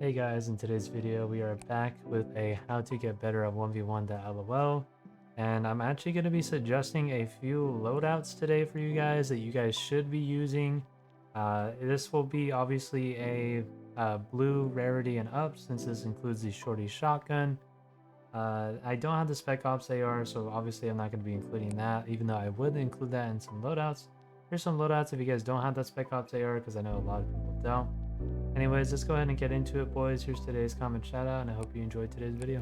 Hey guys, in today's video we are back with a how to get better at 1v1.lol, and I'm actually going to be suggesting a few loadouts today for you guys that you guys should be using. This will be obviously a blue rarity and up, since this includes the shorty shotgun. I don't have the Spec Ops AR, so obviously I'm not going to be including that, even though I would include that in some loadouts. Here's some loadouts if you guys don't have that Spec Ops AR, because I know a lot of people don't. Anyways, let's go ahead and get into it, boys. Here's today's comment shout out, and I hope you enjoyed today's video.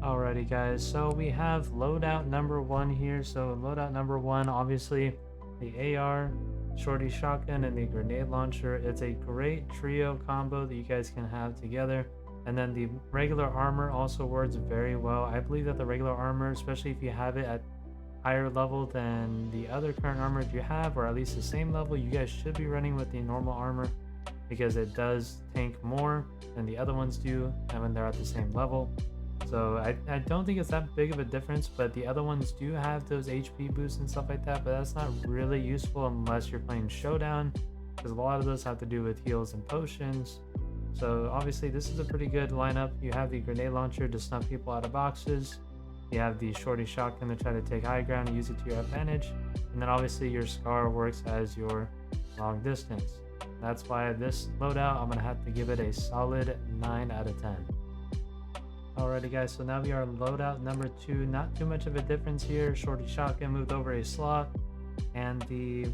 Alrighty, guys, so we have loadout number 1 here. So loadout number 1, obviously the AR, shorty shotgun, and the grenade launcher. It's a great trio combo that you guys can have together. And then the regular armor also works very well. I believe that the regular armor, especially if you have it at higher level than the other current armor you have, or at least the same level, you guys should be running with the normal armor, because it does tank more than the other ones do, and when they're at the same level. So I don't think it's that big of a difference, but the other ones do have those HP boosts and stuff like that, but that's not really useful unless you're playing Showdown, because a lot of those have to do with heals and potions. So obviously this is a pretty good lineup. You have the grenade launcher to snuff people out of boxes. You have the shorty shotgun to try to take high ground and use it to your advantage. And then obviously your SCAR works as your long distance. That's why this loadout, I'm going to have to give it a solid 9 out of 10. Alrighty guys, so now we are loadout number 2. Not too much of a difference here. Shorty shotgun moved over a slot, and the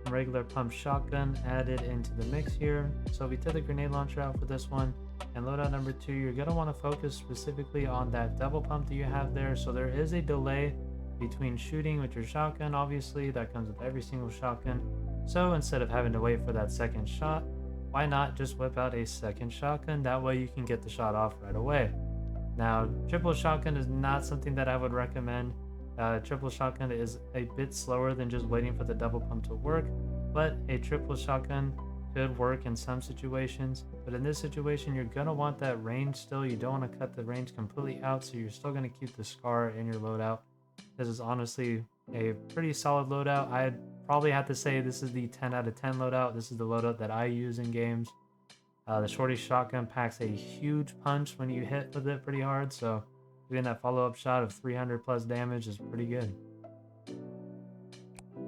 regular pump shotgun added into the mix here. So we took the grenade launcher out for this one. And loadout number 2, you're going to want to focus specifically on that double pump that you have there. So there is a delay between shooting with your shotgun, obviously that comes with every single shotgun. So instead of having to wait for that second shot, why not just whip out a second shotgun? That way you can get the shot off right away. Now, triple shotgun is not something that I would recommend. Triple shotgun is a bit slower than just waiting for the double pump to work, but a triple shotgun could work in some situations. But in this situation, you're gonna want that range still. You don't want to cut the range completely out, so you're still gonna keep the SCAR in your loadout. This is honestly a pretty solid loadout. I'd probably have to say this is the 10 out of 10 loadout. This is the loadout that I use in games. The shorty shotgun packs a huge punch when you hit with it pretty hard, so getting that follow-up shot of 300 plus damage is pretty good.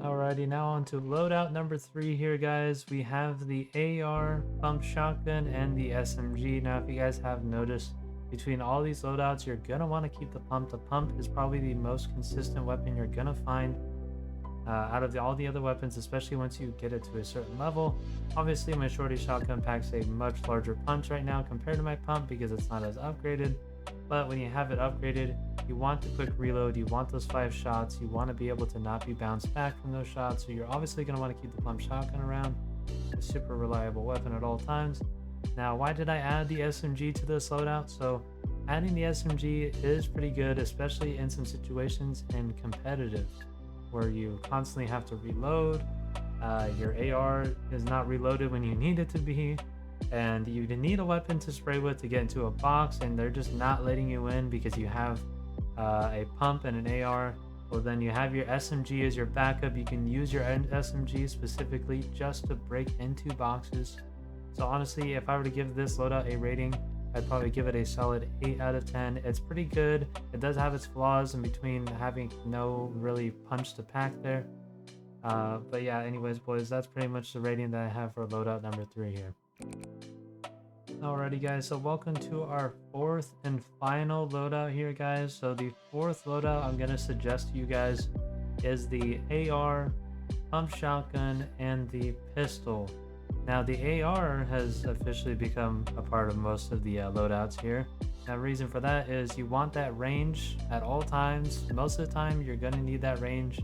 Alrighty, now on to loadout number 3 here, guys. We have the AR, pump shotgun, and the SMG. Now, if you guys have noticed, between all these loadouts, you're gonna want to keep the pump. The pump is probably the most consistent weapon you're gonna find out of all the other weapons, especially once you get it to a certain level. Obviously, my shorty shotgun packs a much larger punch right now compared to my pump because it's not as upgraded. But when you have it upgraded, you want the quick reload, you want those 5 shots, you want to be able to not be bounced back from those shots, so you're obviously going to want to keep the pump shotgun around. A super reliable weapon at all times. Now, why did I add the SMG to this loadout? So adding the SMG is pretty good, especially in some situations in competitive, where you constantly have to reload. Your AR is not reloaded when you need it to be, and you need a weapon to spray with to get into a box, and they're just not letting you in because you have a pump and an AR. Well, then you have your SMG as your backup. You can use your SMG specifically just to break into boxes. So honestly, if I were to give this loadout a rating, I'd probably give it a solid 8 out of 10. It's pretty good. It does have its flaws in between having no really punch to pack there. But yeah, anyways, boys, that's pretty much the rating that I have for loadout number 3 here. Alrighty, guys, so welcome to our 4th and final loadout here, guys. So the 4th loadout I'm going to suggest to you guys is the AR, pump shotgun, and the pistol. Now, the AR has officially become a part of most of the loadouts here. Now, the reason for that is you want that range at all times. Most of the time, you're going to need that range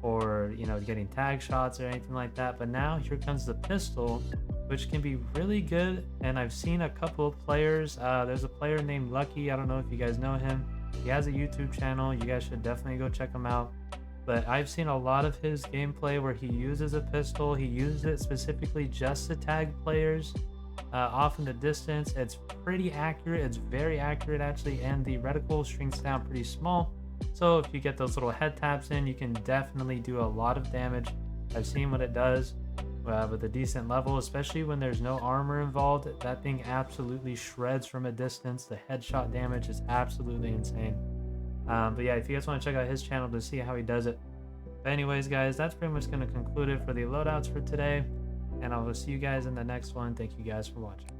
for, getting tag shots or anything like that. But now, here comes the pistol, which can be really good. And I've seen a couple of players. There's a player named Lucky. I don't know if you guys know him. He has a YouTube channel. You guys should definitely go check him out. But I've seen a lot of his gameplay where he uses a pistol. He uses it specifically just to tag players off in the distance. It's pretty accurate. It's very accurate, actually. And the reticle shrinks down pretty small. So if you get those little head taps in, you can definitely do a lot of damage. I've seen what it does. with a decent level, especially when there's no armor involved. That thing absolutely shreds from a distance. The headshot damage is absolutely insane. But yeah, if you guys want to check out his channel to see how he does it. But anyways, guys, that's pretty much going to conclude it for the loadouts for today. And I will see you guys in the next one. Thank you guys for watching.